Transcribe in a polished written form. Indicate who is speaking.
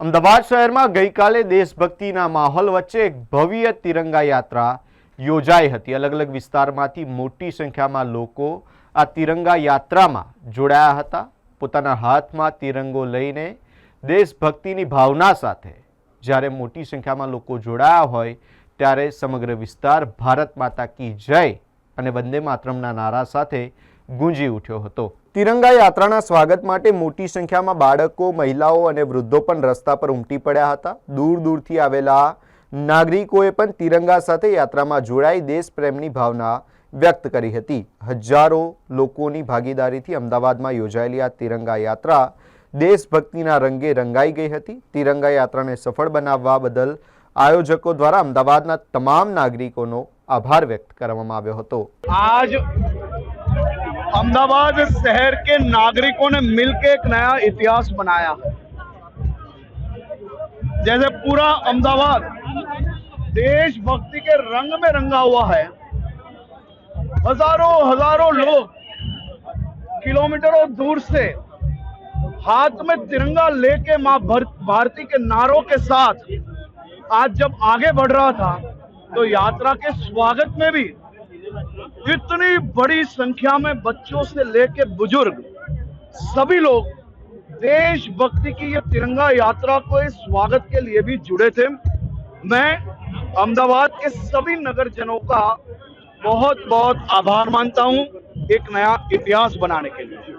Speaker 1: અમદાવાદ શહેરમાં ગઈકાલે દેશભક્તિના માહોલ વચ્ચે એક ભવ્ય તિરંગા યાત્રા યોજાઈ હતી। અલગ અલગ વિસ્તારમાંથી મોટી સંખ્યામાં લોકો આ તિરંગા યાત્રામાં જોડાયા હતા। પોતાના હાથમાં તિરંગો લઈને દેશભક્તિની ભાવના સાથે જ્યારે મોટી સંખ્યામાં લોકો જોડાયા હોય ત્યારે સમગ્ર વિસ્તાર ભારત માતા કી જય અને વંદે માતરમના નારા સાથે ગૂંજી ઉઠ્યો હતો। તિરંગા યાત્રાના સ્વાગત માટે મોટી સંખ્યામાં બાળકો, મહિલાઓ અને વૃદ્ધો પણ રસ્તા પર ઉમટી પડ્યા હતા। દૂર દૂરથી આવેલા નાગરિકોએ પણ તિરંગા સાથે યાત્રામાં જોડાઈ દેશપ્રેમની ભાવના વ્યક્ત કરી હતી। હજારો લોકોની ભાગીદારીથી અમદાવાદમાં યોજાયેલી આ તિરંગા યાત્રા દેશભક્તિના રંગે રંગાઈ ગઈ હતી। તિરંગા યાત્રાને સફળ બનાવવા બદલ આયોજકો દ્વારા અમદાવાદના તમામ નાગરિકોનો आभार व्यक्त કરવામાં આવ્યો હતો।
Speaker 2: आज अहमदाबाद शहर के नागरिकों ने मिलकर एक नया इतिहास बनाया है। जैसे पूरा अहमदाबाद देशभक्ति के रंग में रंगा हुआ है। हजारों लोग किलोमीटरों दूर से हाथ में तिरंगा लेके मां भारती के नारों के साथ आज जब आगे बढ़ रहा था तो यात्रा के स्वागत में भी इतनी बड़ी संख्या में बच्चों से लेके बुजुर्ग सभी लोग देशभक्ति की ये तिरंगा यात्रा को इस स्वागत के लिए भी जुड़े थे। मैं अहमदाबाद के सभी नगरजनों का बहुत बहुत आभार मानता हूं एक नया इतिहास बनाने के लिए।